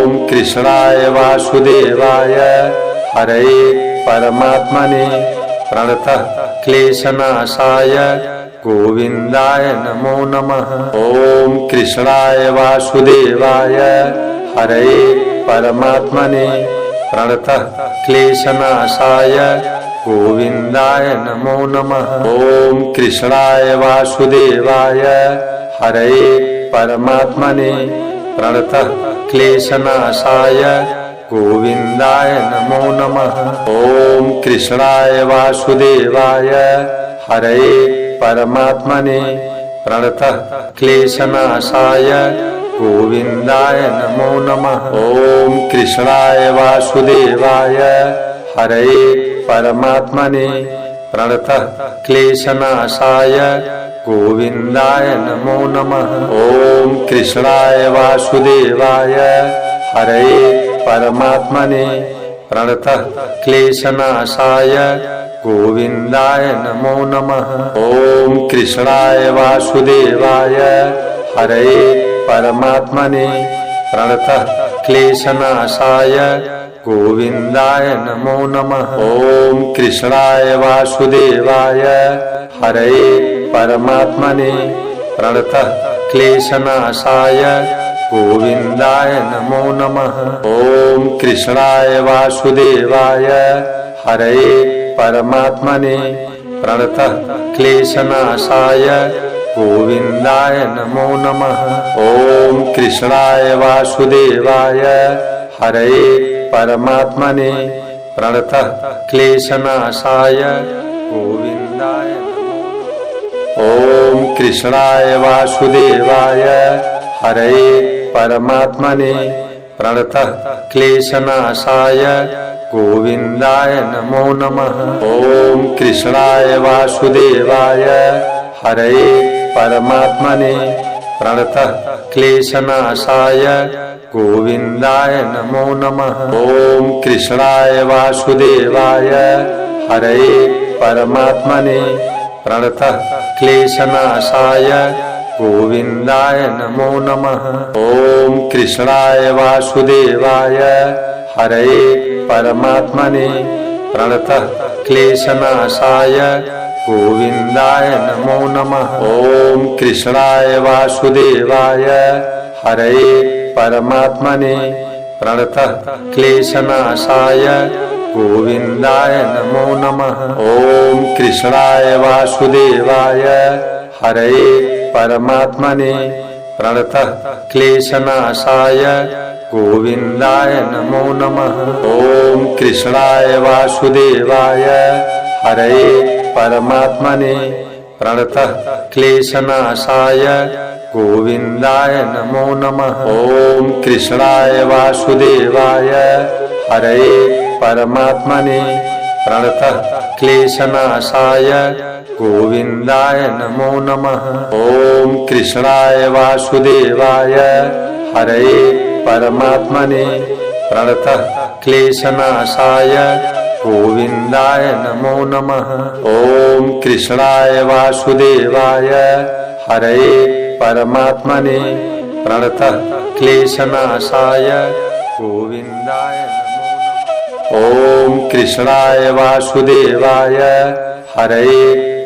ओम कृष्णाय वासुदेवाय हरे परमात्मने प्रणतः क्लेशनाशाय गोविंदाय नमो नमः। ओम कृष्णाय वासुदेवाय हरे परमात्मने प्रणतः क्लेशनाशाय गोविंदाय नमो नमः। ओम कृष्णाय वासुदेवाय हरे परमात्मने प्रणतः क्लेशनाशाय गोविंदाय नमो नमः। ओम कृष्णाय वासुदेवाय हरे परमात्मने प्रणतः क्लेशनाशाय गोविंदाय नमो नमः। ओम कृष्णाय वासुदेवाय हरे परमात्मने प्रणतः क्लेशनाशाय गोविंदाय नमो नमः। ओम कृष्णाय वासुदेवाय हरे परमात्मने प्रणतः क्लेशनाशाय गोविंदाय नमो नमः। ओम कृष्णाय वासुदेवाय हरे परमात्मने प्रणतः क्लेशनाशाय गोविंदाय नमो नमः। ओम कृष्णाय वासुदेवाय हरे परमात्मने प्रणतः क्लेशनाशाय गोविंदाय नमो नमः। ओम कृष्णाय वासुदेवाय हरे परमात्मने प्रणतः क्लेशनाशाय गोविंदाय नमो नमः। ओम कृष्णाय वासुदेवाय हरे परमात्मने प्रणतः क्लेशनाशाय गोविंदाय नमो। ओम कृष्णाय वासुदेवाय हरे परमात्मने प्रणतः क्लेशनाशाय गोविंदाय नमो नमः। ओम कृष्णाय वासुदेवाय हरे परमात्मने प्रणतः क्लेशनाशाय गोविंदाय नमो नमः। ओम कृष्णाय वासुदेवाय हरे परमात्मने प्रणतः क्लेशनाशाय गोविंदाय नमो नमः। ओम कृष्णाय वासुदेवाय हरे परमात्मने प्रणतः क्लेशनाशाय गोविंदाय नमो नमः। ओम कृष्णाय वासुदेवाय हरे परमात्मने प्रणतः क्लेशनाशाय गोविंदाय नमो नमः। ओम कृष्णाय वासुदेवाय हरे परमात्मने प्रणतः क्लेशनाशाय गोविंदाय नमो नमः। ओम कृष्णाय वासुदेवाय हरे परमात्मने प्रणतः क्लेशनाशाय गोविंदाय नमो नमः। ओम कृष्णाय वासुदेवाय हरे परमात्मने प्रणतः क्लेशनाशाय गोविंदाय नमो नमः। ओम कृष्णाय वासुदेवाय हरे परमात्मने प्रणतः क्लेशनाशाय गोविंदाय नमो नमः। ओम कृष्णाय वासुदेवाय हरे परमात्मने प्रणतः क्लेशनाशाय गोविंदाय नमो नमः। ओम कृष्णाय वासुदेवाय हरे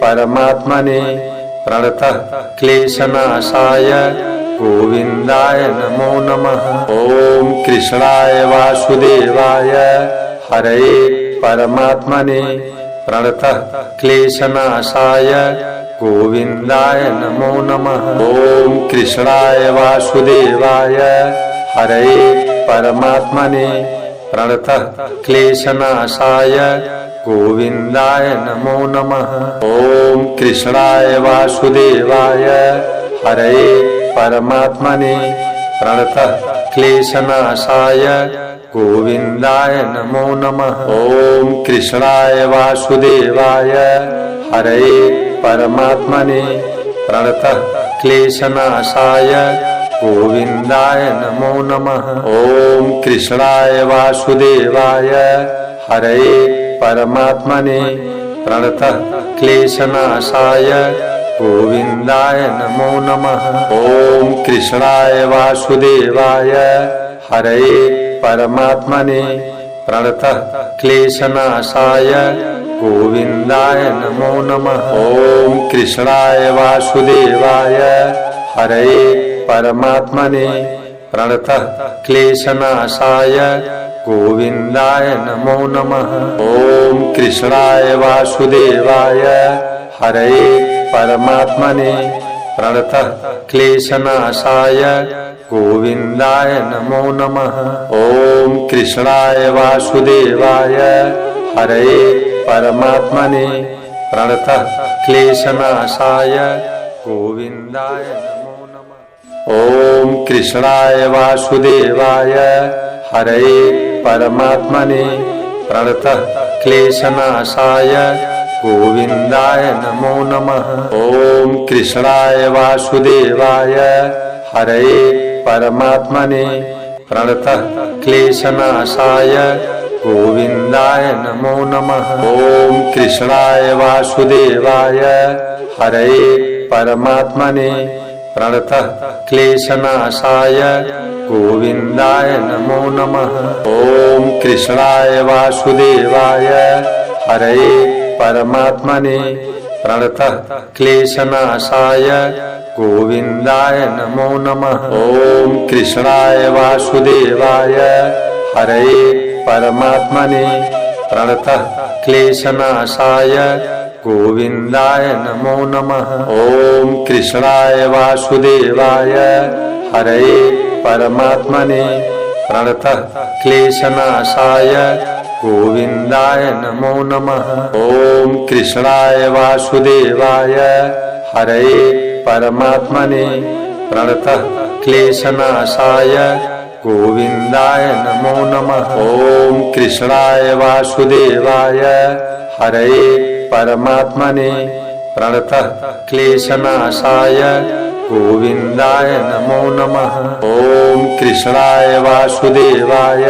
परमात्मने प्रणतः क्लेशनाशाय गोविंदाय नमो नमः। ओम कृष्णाय वासुदेवाय हरे परमात्मने प्रणतः क्लेशनाशाय गोविंदाय नमो नमः। ओम कृष्णाय वासुदेवाय हरे परमात्मने प्रणतः क्लेशनाशाय गोविंदाय नमो नमः। ओम कृष्णाय वासुदेवाय हरे परमात्मने प्रणतः क्लेशनाशाय गोविंदाय नमो नमः। ओम कृष्णाय वासुदेवाय हरे परमात्मने प्रणतः क्लेशनाशाय गोविंदाय नमो नमः। ओम कृष्णाय वासुदेवाय हरे परमात्मने प्रणतः क्लेशनाशाय गोविन्दाय नमो नमः। ॐ कृष्णाय वासुदेवाय हरये परमात्मने प्रणतः क्लेशनाशाय गोविन्दाय नमो नमः। ॐ कृष्णाय वासुदेवाय हरये परमात्मने प्रणतः क्लेशनाशाय गोविन्दाय नमो नमः। ॐ कृष्णाय वासुदेवाय हरये परमात्मने प्रणतः क्लेशनाशाय गोविन्दाय नमो नमः। ॐ कृष्णाय वासुदेवाय हरये परमात्मने प्रणतः क्लेशनाशाय गोविन्दाय नमो नमः। ॐ कृष्णाय वासुदेवाय हरये परमात्मने प्रणतः क्लेशनाशाय गोविन्दाय नमो नमः। ॐ कृष्णाय वासुदेवाय हरये परमात्मने प्रणतः क्लेशनाशाय गोविन्दाय नमो नमः। ॐ कृष्णाय वासुदेवाय हरये परमात्मने प्रणतः क्लेशनाशाय गोविन्दाय नमो नमः। ॐ कृष्णाय वासुदेवाय हरये परमात्मने प्रणतः क्लेशनाशाय गोविन्दाय नमो नमः। ॐ कृष्णाय वासुदेवाय हरये परमात्मने प्रणतः क्लेशनाशाय गोविन्दाय नमो नमः। ॐ कृष्णाय वासुदेवाय हरये परमात्मने प्रणतः क्लेशनाशाय गोविन्दाय नमो नमः। ॐ कृष्णाय वासुदेवाय हरये परमात्मने प्रणतः क्लेशनाशाय गोविन्दाय नमो नमः। ॐ कृष्णाय वासुदेवाय हरये परमात्मने प्रणतः क्लेशनाशाय गोविन्दाय नमो नमः। ॐ कृष्णाय वासुदेवाय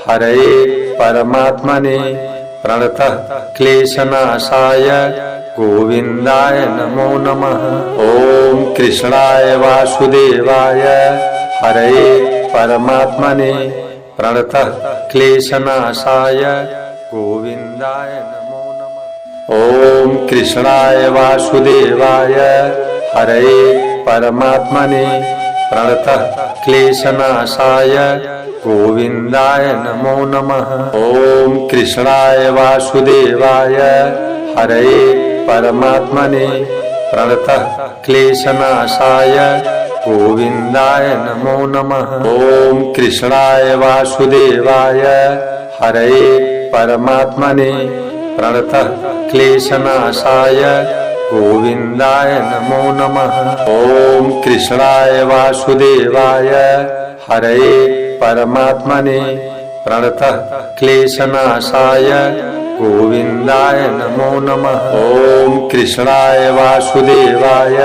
हरये परमात्मने प्रणतः क्लेशनाशाय गोविन्दाय नमो नमः। ॐ कृष्णाय वासुदेवाय हरये परमात्मने प्रणतः क्लेशनाशाय गोविन्दाय नमो नमः। ॐ कृष्णाय वासुदेवाय हरये परमात्मने प्रणतः क्लेशनाशाय गोविन्दाय नमो नमः। ॐ कृष्णाय वासुदेवाय हरये परमात्मने प्रणतः क्लेशनाशाय गोविन्दाय नमो नमः। ॐ कृष्णाय वासुदेवाय हरये परमात्मने प्रणतः क्लेशनाशाय गोविन्दाय नमो नमः। ॐ कृष्णाय वासुदेवाय हरये परमात्मने प्रणतः क्लेशनाशाय गोविन्दाय नमो नमः। ॐ कृष्णाय वासुदेवाय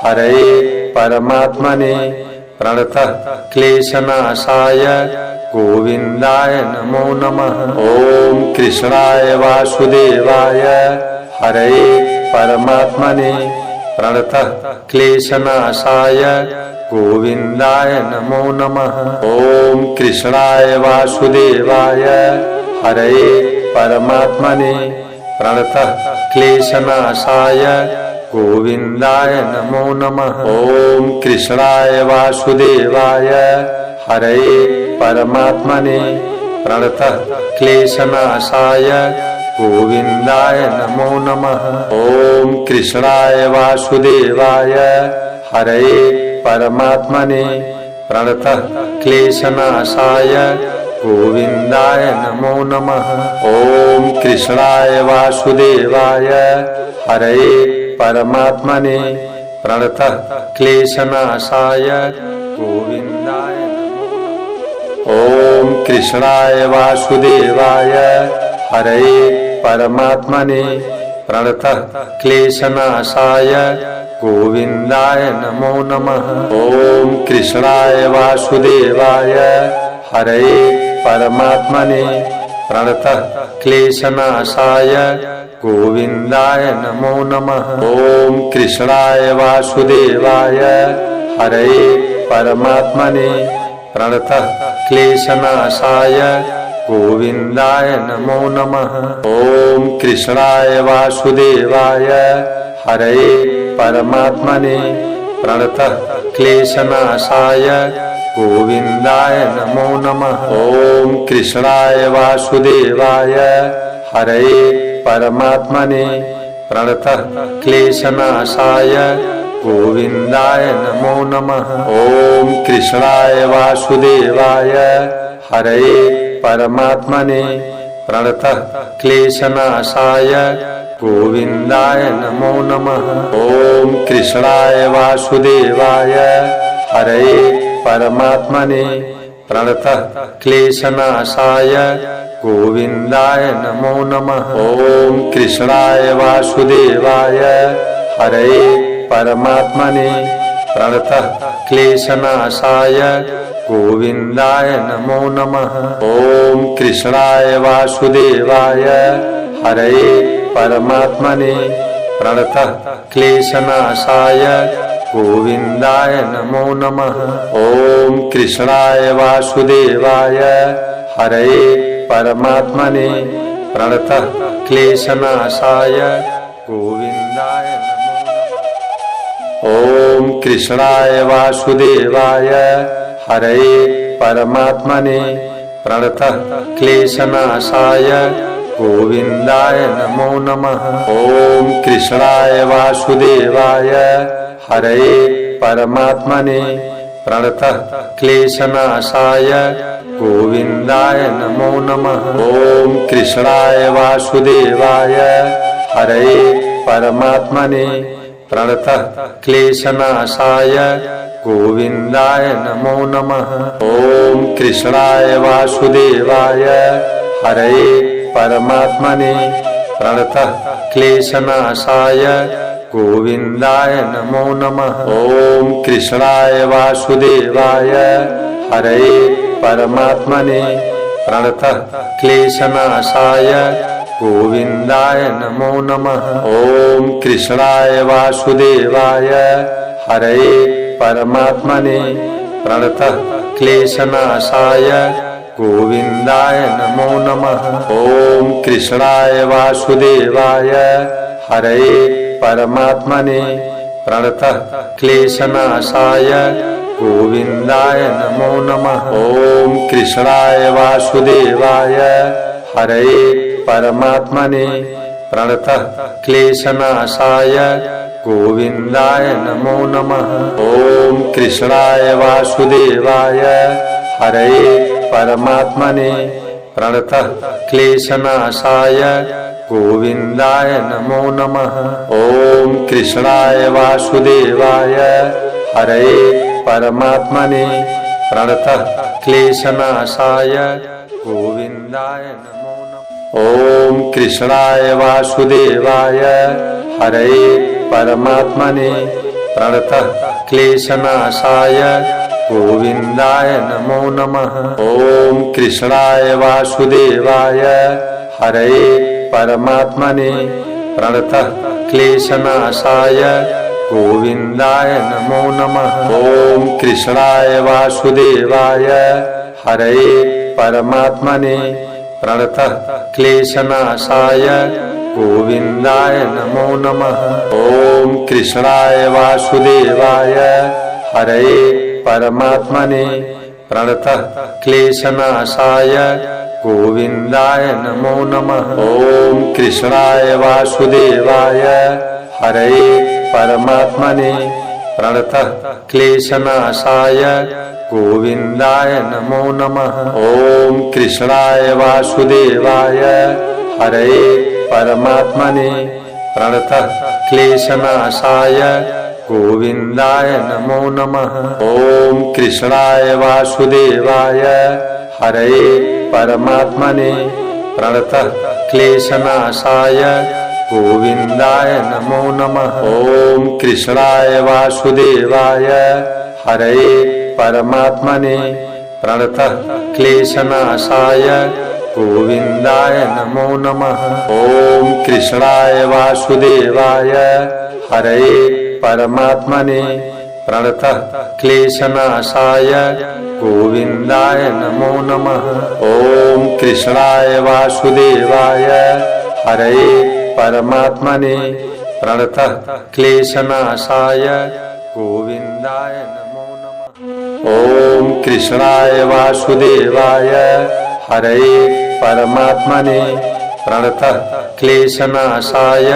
हरये परमात्मने प्रणतः क्लेशनाशाय गोविन्दाय नमो नमः। ॐ कृष्णाय वासुदेवाय हरये परमात्मने प्रणतः क्लेशनाशाय गोविन्दाय नमो नमः। ॐ कृष्णाय वासुदेवाय हरये परमात्मने प्रणतः क्लेशनाशाय गोविन्दाय नमो नमः। ॐ कृष्णाय वासुदेवाय हरये परमात्मने प्रणतः क्लेशनाशाय गोविन्दाय नमो नमः। ॐ कृष्णाय वासुदेवाय हरये परमात्मने प्रणतः क्लेशनाशाय गोविन्दाय नमो नमः। ॐ कृष्णाय वासुदेवाय हरये परमात्मने प्रणतः क्लेशनाशाय गोविन्दाय नमो नमः। ॐ कृष्णाय वासुदेवाय हरये परमात्मने प्रणतः क्लेशनाशाय गोविन्दाय नमो नमः। ॐ कृष्णाय वासुदेवाय हरये परमात्मने प्रणतः क्लेशनाशाय गोविन्दाय नमो नमः। ॐ कृष्णाय वासुदेवाय हरये परमात्मने प्रणतः क्लेशनाशाय गोविन्दाय नमो नमः। ॐ कृष्णाय वासुदेवाय हरये परमात्मने प्रणतः क्लेशनाशाय गोविन्दाय नमो नमः। ॐ कृष्णाय वासुदेवाय हरये परमात्मने प्रणतः क्लेशनाशाय गोविन्दाय नमो नमः। ॐ कृष्णाय वासुदेवाय हरये परमात्मने प्रणतः क्लेशनाशाय गोविन्दाय नमो नमः। ॐ कृष्णाय वासुदेवाय हरये परमात्मने प्रणतः क्लेशनाशाय गोविन्दाय नमो नमः। ॐ कृष्णाय वासुदेवाय हरये परमात्मने प्रणतः क्लेशनाशाय गोविन्दाय नमो नमः। ॐ कृष्णाय वासुदेवाय हरये परमात्मने प्रणतः क्लेशनाशाय गोविन्दाय नमो नमः। ॐ कृष्णाय वासुदेवाय हरये परमात्मने प्रणतः क्लेशनाशाय गोविन्दाय नमो नमः। ॐ कृष्णाय वासुदेवाय हरये परमात्मने प्रणतः क्लेशनाशाय गोविन्दाय नमो नमः। ॐ कृष्णाय वासुदेवाय हरये परमात्मने प्रणतः क्लेशनाशाय गोविन्दाय नमो नमः। ॐ कृष्णाय वासुदेवाय हरये परमात्मने प्रणतः क्लेशनाशाय गोविन्दाय नमो नमः। ॐ कृष्णाय वासुदेवाय हरये परमात्मने प्रणतः क्लेशनाशाय गोविन्दाय नमो नमः। ॐ कृष्णाय वासुदेवाय हरये परमात्मने प्रणतः क्लेशनाशाय गोविन्दाय नमो नमः। ॐ कृष्णाय वासुदेवाय हरये परमात्मने प्रणतः क्लेशनाशाय गोविन्दाय नमो नमः। ॐ कृष्णाय वासुदेवाय हरये परमात्मने प्रणतः क्लेशनाशाय गोविन्दाय नमो नमः। ॐ कृष्णाय वासुदेवाय हरये परमात्मने प्रणतः क्लेशनाशाय गोविन्दाय नमो नमः। ॐ कृष्णाय वासुदेवाय हरये परमात्मने प्रणतः क्लेशनाशाय गोविन्दाय नमो नमः। ॐ कृष्णाय वासुदेवाय हरये परमात्मने प्रणतः क्लेशनाशाय गोविन्दाय नमो नमः। ॐ कृष्णाय वासुदेवाय हरये परमात्मने प्रणतः क्लेशनाशाय गोविन्दाय नमो नमः। ॐ कृष्णाय वासुदेवाय हरये परमात्मने प्रणतः क्लेशनाशाय गोविन्दाय नमो नमः। ॐ कृष्णाय वासुदेवाय हरये परमात्मने प्रणतः क्लेशनाशाय गोविन्दाय नमो नमः। ॐ कृष्णाय वासुदेवाय हरये परमात्मने प्रणतः क्लेशनाशाय गोविन्दाय नमो नमः। ॐ कृष्णाय वासुदेवाय हरये परमात्मने प्रणतः क्लेशनाशाय गोविन्दाय नमो नमः। ॐ कृष्णाय वासुदेवाय हरये परमात्मने प्रणतः क्लेशनाशाय गोविन्दाय नमो नमः। ॐ कृष्णाय वासुदेवाय हरये परमात्मने प्रणतः क्लेशनाशाय गोविन्दाय नमो नमः। ॐ कृष्णाय वासुदेवाय हरये परमात्मने प्रणतः क्लेशनाशाय गोविन्दाय नमो नमः। ॐ कृष्णाय वासुदेवाय हरये परमात्मने प्रणतः क्लेशनाशाय गोविन्दाय नमो नमः। ॐ कृष्णाय वासुदेवाय हरये परमात्मने प्रणतः क्लेशनाशाय गोविन्दाय नमो नमः। ॐ कृष्णाय वासुदेवाय हरये परमात्मने प्रणतः क्लेशनाशाय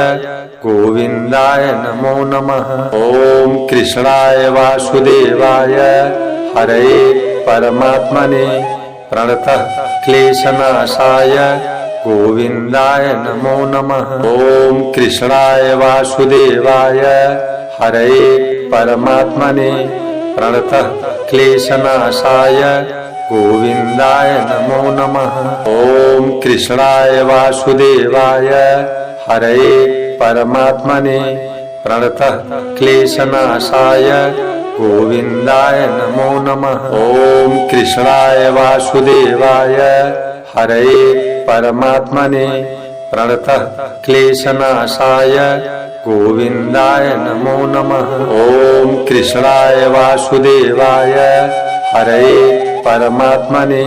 गोविन्दाय नमो नमः। ॐ कृष्णाय वासुदेवाय हरये परमात्मने प्रणतः क्लेशनाशाय गोविन्दाय नमो नमः। ॐ कृष्णाय वासुदेवाय हरये परमात्मने प्रणतः क्लेशनाशाय गोविन्दाय नमो नमः। ॐ कृष्णाय वासुदेवाय हरये परमात्मने प्रणतः क्लेशनाशाय गोविन्दाय नमो नमः। ॐ कृष्णाय वासुदेवाय हरये परमात्मने प्रणतः क्लेशनाशाय गोविन्दाय नमो नमः। ॐ कृष्णाय वासुदेवाय हरये परमात्मने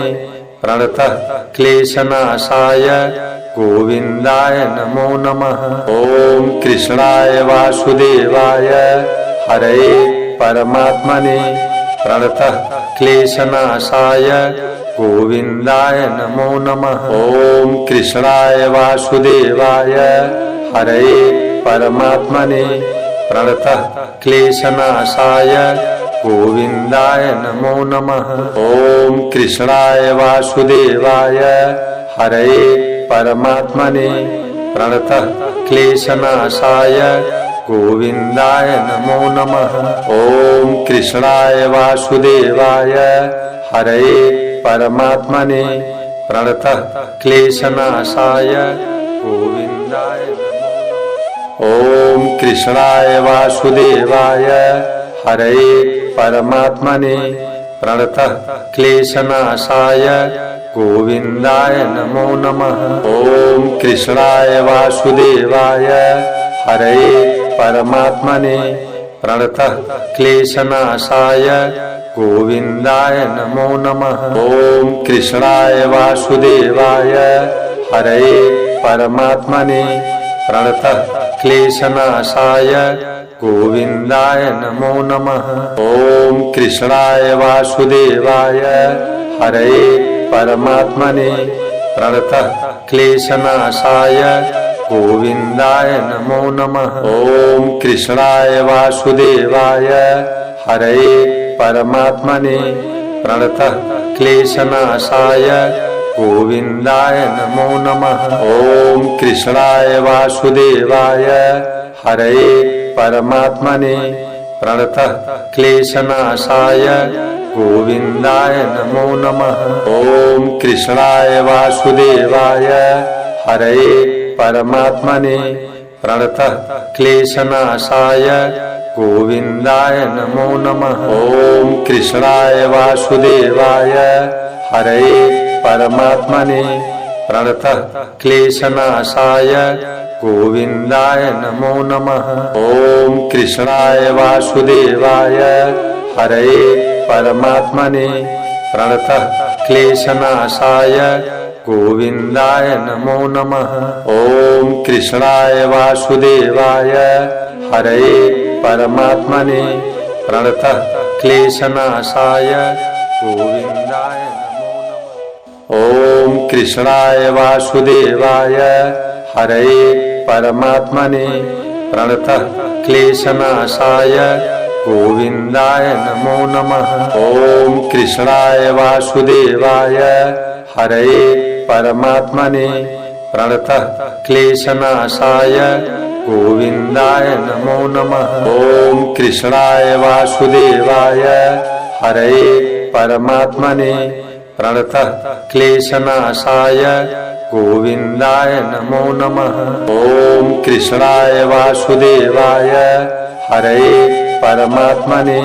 प्रणतः क्लेशनाशाय गोविन्दाय नमो नमः। ॐ कृष्णाय वासुदेवाय हरये परमात्मने प्रणतः क्लेशनाशाय गोविन्दाय नमो नमः। ॐ कृष्णाय वासुदेवाय हरये परमात्मने प्रणतः क्लेशनाशाय गोविन्दाय नमो नमः। ॐ कृष्णाय वासुदेवाय हरये परमात्मने प्रणतः क्लेशनाशाय गोविन्दाय नमो नमः। ॐ कृष्णाय वासुदेवाय हरये परमात्मने प्रणतः क्लेशनाशाय गोविन्दाय नमो नमः। ॐ कृष्णाय वासुदेवाय हरये परमात्मने प्रणतः क्लेशनाशाय गोविन्दाय नमो नमः। ॐ कृष्णाय वासुदेवाय हरये परमात्मने प्रणतः क्लेशनाशाय गोविन्दाय नमो नमः। ॐ कृष्णाय वासुदेवाय हरये परमात्मने प्रणतः क्लेशनाशाय गोविन्दाय नमो नमः। ॐ कृष्णाय वासुदेवाय हरये परमात्मने प्रणतः क्लेशनाशाय गोविन्दाय नमो नमः। ॐ कृष्णाय वासुदेवाय हरये परमात्मने प्रणतः क्लेशनाशाय गोविन्दाय नमो नमः। ॐ कृष्णाय वासुदेवाय हरये परमात्मने प्रणतः क्लेशनाशाय गोविन्दाय नमो नमः। ॐ कृष्णाय वासुदेवाय हरये परमात्मने प्रणतः क्लेशनाशाय गोविन्दाय नमो नमः। ॐ कृष्णाय वासुदेवाय हरये परमात्मने प्रणतः क्लेशनाशाय गोविन्दाय नमो नमः। ॐ कृष्णाय वासुदेवाय हरये परमात्मने प्रणतः क्लेशनाशाय गोविन्दाय नमो नमः। ॐ कृष्णाय वासुदेवाय हरये परमात्मने प्रणतः क्लेशनाशाय गोविन्दाय नमो नमः। ॐ कृष्णाय वासुदेवाय हरये परमात्मने प्रणतः क्लेशनाशाय गोविन्दाय नमो नमः। ॐ कृष्णाय वासुदेवाय हरये परमात्मने प्रणतः क्लेशनाशाय गोविन्दाय नमो नमः। ॐ कृष्णाय वासुदेवाय हरये परमात्मने प्रणतः क्लेशनाशाय गोविन्दाय नमो नमः। ॐ कृष्णाय वासुदेवाय हरये परमात्मने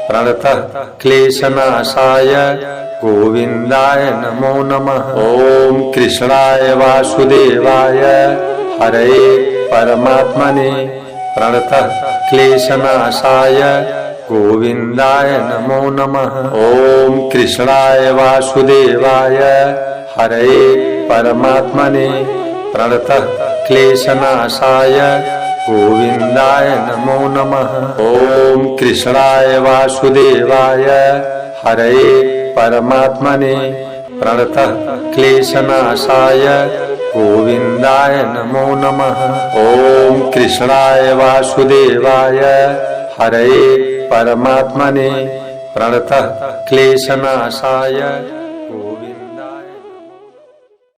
प्रणतः क्लेशनाशाय गोविन्दाय नमो नमः। ॐ कृष्णाय वासुदेवाय हरये परमात्मने प्रणतः क्लेशनाशाय गोविन्दाय नमो नमः। ॐ कृष्णाय वासुदेवाय हरये परमात्मने प्रणतः क्लेशनाशाय गोविन्दाय नमो नमः। ॐ कृष्णाय वासुदेवाय हरये परमात्मने प्रणतः क्लेशनाशाय गोविन्दाय नमो नमः। ॐ कृष्णाय वासुदेवाय हरये परमात्मने प्रणतः क्लेशनाशाय